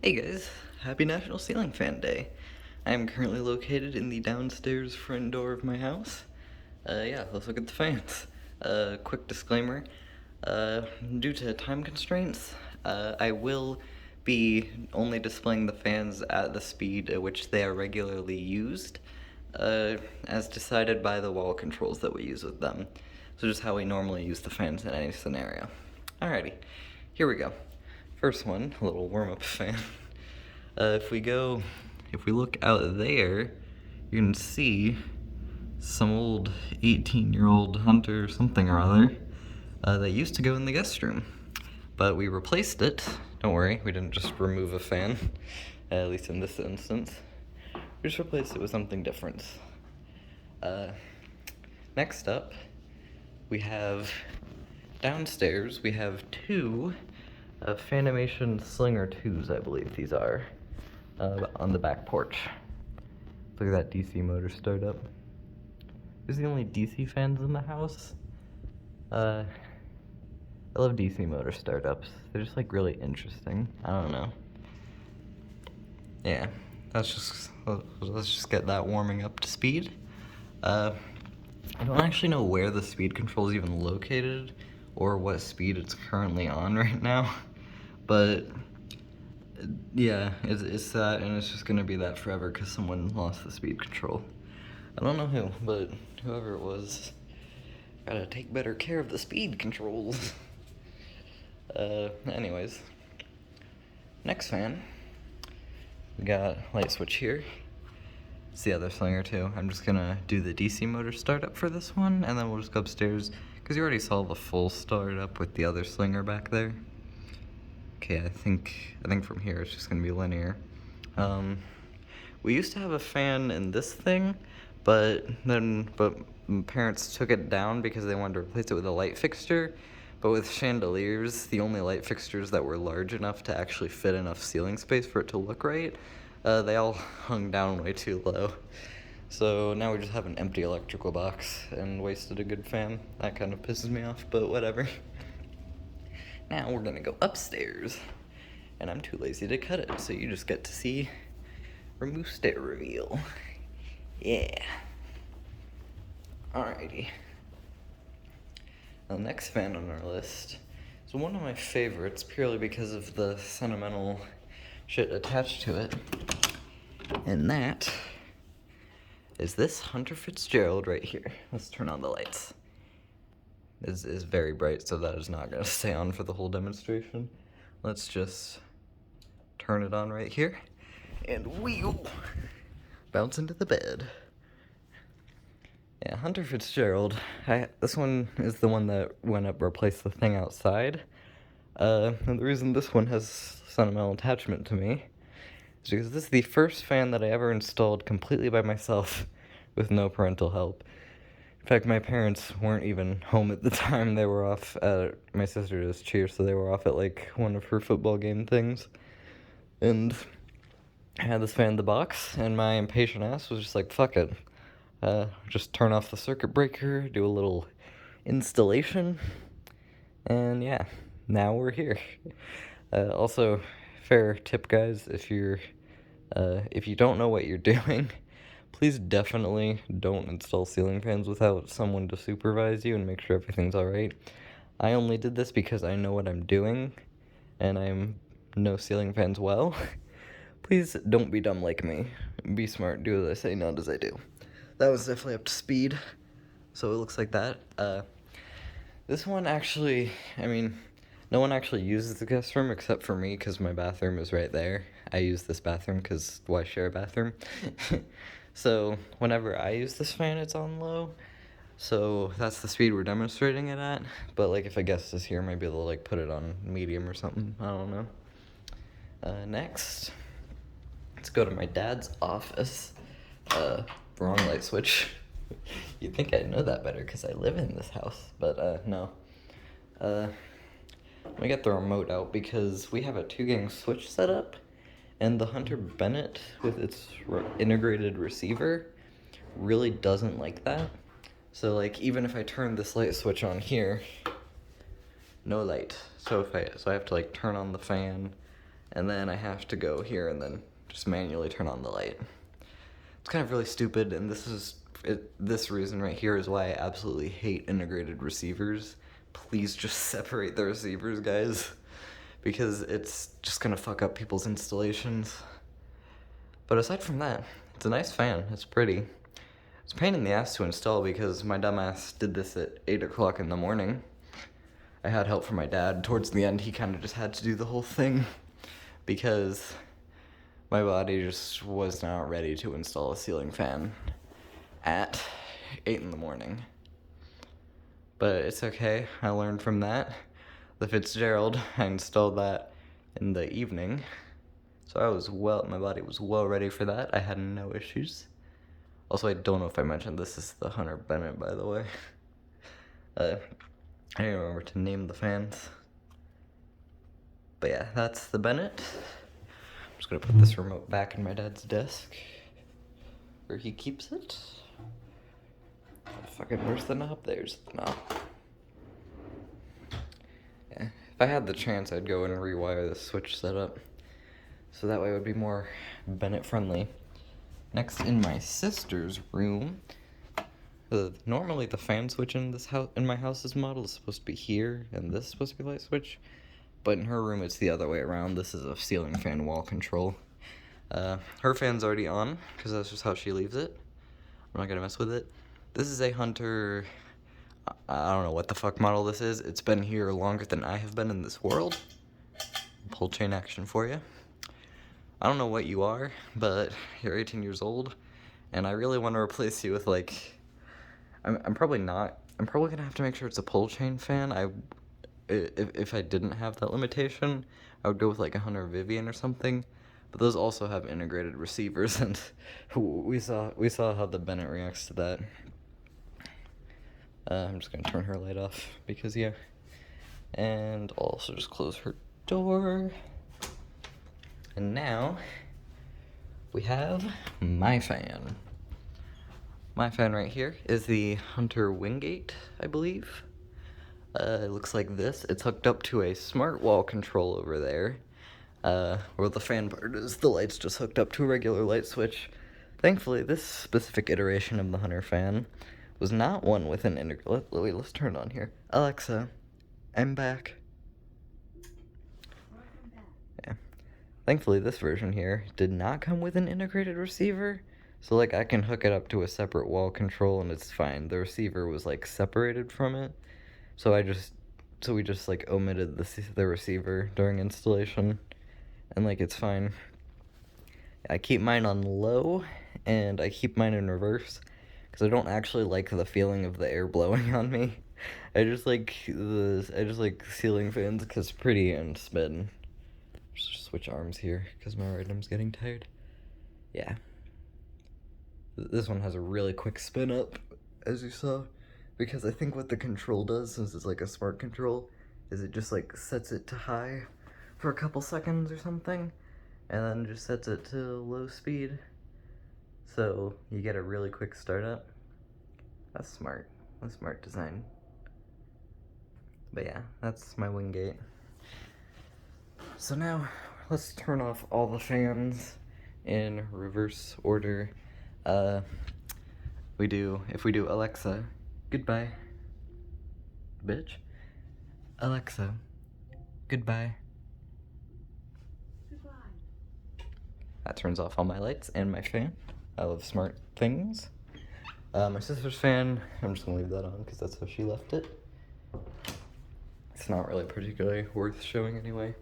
Hey guys, happy National Ceiling Fan Day. I am currently located in the downstairs front door of my house. Yeah, let's look at the fans. Quick disclaimer, due to time constraints, I will be only displaying the fans at the speed at which they are regularly used, as decided by the wall controls that we use with them. So just how we normally use the fans in any scenario. Alrighty, here we go. First one, a little warm-up fan. If we look out there, you can see some old 18-year-old hunter something or other that used to go in the guest room. But we replaced it. Don't worry, we didn't just remove a fan, at least in this instance. We just replaced it with something different. Uh, Next up, we have downstairs, we have two Fanimation Slinger 2s, I believe these are, on the back porch. Look at that DC motor start up. These are the only DC fans in the house. I love DC motor startups. They're just like really interesting. I don't know. Yeah, let's just get that warming up to speed. I don't actually know where the speed control is even located or what speed it's currently on right now, but yeah, it's that, and it's just gonna be that forever because someone lost the speed control. I don't know who, but whoever it was, gotta take better care of the speed controls. Anyways, next fan, we got light switch here. It's the other Slinger too. I'm just gonna do the DC motor startup for this one, and then we'll just go upstairs, because you already saw the full startup with the other Slinger back there. Okay, I think from here it's just gonna be linear. We used to have a fan in this thing, but my parents took it down because they wanted to replace it with a light fixture. But with chandeliers, the only light fixtures that were large enough to actually fit enough ceiling space for it to look right, they all hung down way too low. So now we just have an empty electrical box and wasted a good fan. That kind of pisses me off, but whatever. Now we're gonna go upstairs, and I'm too lazy to cut it, so you just get to see remove stair reveal. Yeah. Alrighty. The next fan on our list is one of my favorites purely because of the sentimental shit attached to it, and that is this Hunter Fitzgerald right here. Let's turn on the lights. This is very bright, so that is not going to stay on for the whole demonstration. Let's just turn it on right here, and we'll bounce into the bed. Yeah, Hunter Fitzgerald. This one is the one that went up replaced the thing outside. And the reason this one has sentimental attachment to me is because this is the first fan that I ever installed completely by myself with no parental help. In fact, my parents weren't even home at the time. They were off at, my sister does cheer, so they were off at like one of her football game things. And I had this fan in the box, and my impatient ass was just like, fuck it. Just turn off the circuit breaker, do a little installation, and yeah, now we're here. Also, fair tip, guys, if you don't know what you're doing, please definitely don't install ceiling fans without someone to supervise you and make sure everything's alright. I only did this because I know what I'm doing, and I know ceiling fans well. Please don't be dumb like me. Be smart, do as I say, not as I do. That was definitely up to speed, so it looks like that. This one actually, no one actually uses the guest room except for me, because my bathroom is right there. I use this bathroom because why share a bathroom? So whenever I use this fan, it's on low. So that's the speed we're demonstrating it at. But like if a guest is here, maybe they'll like put it on medium or something. I don't know. Next, let's go to my dad's office. Wrong light switch. You'd think I'd know that better because I live in this house, but no. Let me get the remote out because we have a 2-gang switch set up, and the Hunter Bennett with its integrated receiver really doesn't like that. So like even if I turn this light switch on here, no light. So I have to like turn on the fan and then I have to go here and then just manually turn on the light. It's kind of really stupid, and this reason right here is why I absolutely hate integrated receivers. Please just separate the receivers, guys, because it's just gonna fuck up people's installations. But aside from that, it's a nice fan. It's pretty. It's a pain in the ass to install because my dumbass did this at 8 o'clock in the morning. I had help from my dad. Towards the end, he kind of just had to do the whole thing because my body just was not ready to install a ceiling fan at 8 in the morning. But it's okay. I learned from that. The Fitzgerald, I installed that in the evening. So my body was well ready for that. I had no issues. Also, I don't know if I mentioned this is the Hunter Bennett, by the way. I didn't remember to name the fans. But yeah, that's the Bennett. I'm just gonna put this remote back in my dad's desk, where he keeps it. Where's the knob? There's the knob. Yeah, if I had the chance, I'd go and rewire the switch setup, so that way it would be more Bennett friendly. Next, in my sister's room, normally the fan switch in my house's model is supposed to be here, and this is supposed to be light switch. But in her room, it's the other way around. This is a ceiling fan wall control. Her fan's already on, because that's just how she leaves it. I'm not gonna mess with it. This is a Hunter, I don't know what the fuck model this is. It's been here longer than I have been in this world. Pull chain action for you. I don't know what you are, but you're 18 years old, and I really want to replace you with, like, I'm probably not. I'm probably gonna have to make sure it's a pull chain fan. If I didn't have that limitation, I would go with like a Hunter Vivian or something. But those also have integrated receivers, and we saw how the Bennett reacts to that. I'm just gonna turn her light off because yeah, and also just close her door. And now we have my fan. My fan right here is the Hunter Wingate, I believe. It looks like this. It's hooked up to a smart wall control over there. Where the fan part is, the light's just hooked up to a regular light switch. Thankfully, this specific iteration of the Hunter fan was not one with an wait, let's turn it on here. Alexa, I'm back. Yeah. Thankfully, this version here did not come with an integrated receiver. So, like, I can hook it up to a separate wall control and it's fine. The receiver was, like, separated from it. So we just like omitted the receiver during installation, and like it's fine. I keep mine on low, and I keep mine in reverse, because I don't actually like the feeling of the air blowing on me. I just like ceiling fans because pretty and spin. Just switch arms here because my right arm's getting tired. Yeah. This one has a really quick spin up, as you saw. Because I think what the control does, since it's like a smart control, is it just like sets it to high for a couple seconds or something, and then just sets it to low speed. So you get a really quick startup. That's smart. That's smart design. But yeah, that's my Wingate. So now let's turn off all the fans in reverse order. If we do Alexa, goodbye, bitch. Alexa, goodbye. Goodbye. That turns off all my lights and my fan. I love smart things. My sister's fan, I'm just gonna leave that on because that's how she left it. It's not really particularly worth showing anyway.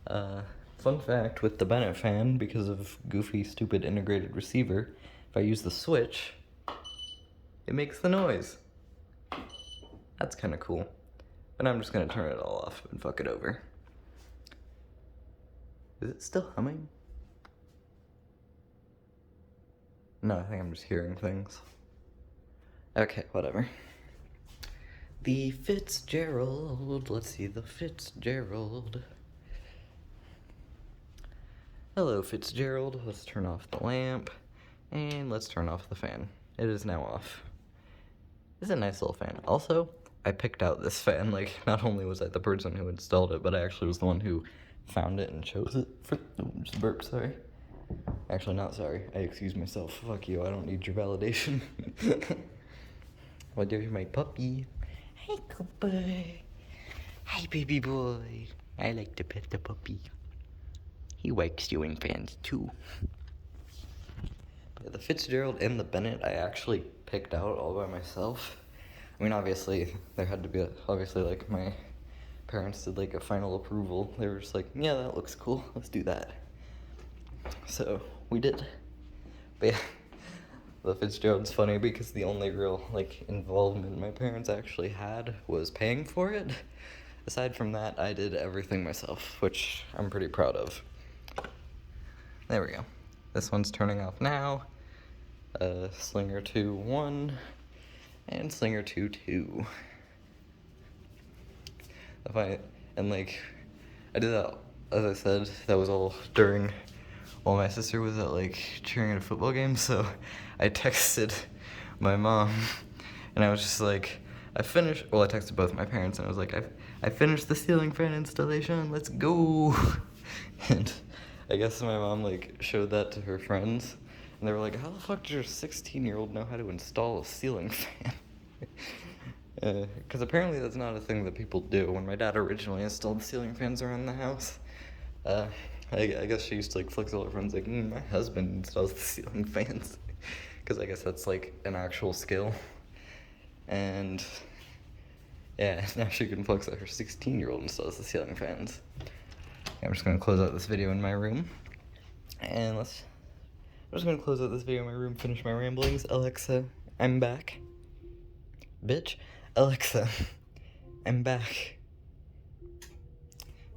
Fun fact with the Bennett fan, because of goofy, stupid integrated receiver, if I use the switch, it makes the noise. That's kind of cool. But I'm just gonna turn it all off and fuck it over. Is it still humming? No, I think I'm just hearing things. Okay, whatever. The Fitzgerald. Let's see, the Fitzgerald. Hello, Fitzgerald. Let's turn off the lamp. And let's turn off the fan. It is now off. It's a nice little fan. Also, I picked out this fan. Like, not only was I the person who installed it, but I actually was the one who found it and chose it for, just burp, sorry. Actually, not sorry, I excuse myself, fuck you, I don't need your validation. Well, there's my puppy. Hi, good boy. Hi, baby boy. I like to pet the puppy. He likes ceiling fans too. Yeah, the Fitzgerald and the Bennett I actually picked out all by myself. I mean, obviously, there had to be, obviously, like, my parents did, like, a final approval. They were just like, yeah, that looks cool, let's do that. So, we did. But yeah, the Fitzgerald's funny because the only real, like, involvement my parents actually had was paying for it. Aside from that, I did everything myself, which I'm pretty proud of. There we go. This one's turning off now. Slinger 2, 1, and Slinger 2, 2. And like, I did that, as I said, that was all during, while my sister was at like cheering at a football game, so I texted my mom, and I was just like, I texted both my parents, and I was like, I finished the ceiling fan installation, let's go! And I guess my mom like showed that to her friends, and they were like, how the fuck does your 16-year-old know how to install a ceiling fan? Because apparently that's not a thing that people do. When my dad originally installed ceiling fans around the house, I guess she used to like flex all her friends like, my husband installs the ceiling fans. Because I guess that's like an actual skill. And yeah, now she can flex that her 16-year-old installs the ceiling fans. I'm just gonna close out this video in my room. And I'm just gonna close out this video in my room, finish my ramblings. Alexa, I'm back. Bitch. Alexa, I'm back.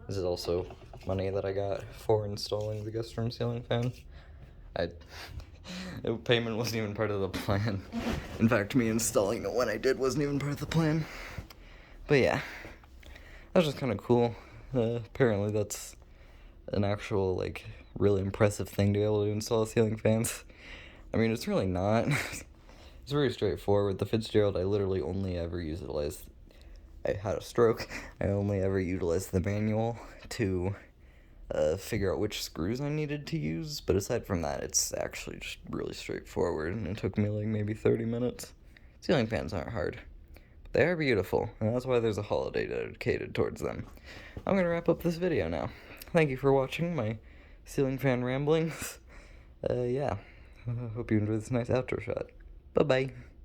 This is also money that I got for installing the guest room ceiling fan. Payment wasn't even part of the plan. In fact, me installing it when I did wasn't even part of the plan. But yeah, that was just kind of cool. Apparently that's an actual, like, really impressive thing to be able to install ceiling fans. I mean, it's really not. It's very straightforward. The Fitzgerald, I literally only ever utilized, I had a stroke, I only ever utilized the manual to figure out which screws I needed to use, but aside from that, it's actually just really straightforward, and it took me like maybe 30 minutes. Ceiling fans aren't hard, but they are beautiful, and that's why there's a holiday dedicated towards them. I'm gonna wrap up this video now. Thank you for watching my ceiling fan ramblings. Yeah, I hope you enjoyed this nice outro shot. Bye-bye.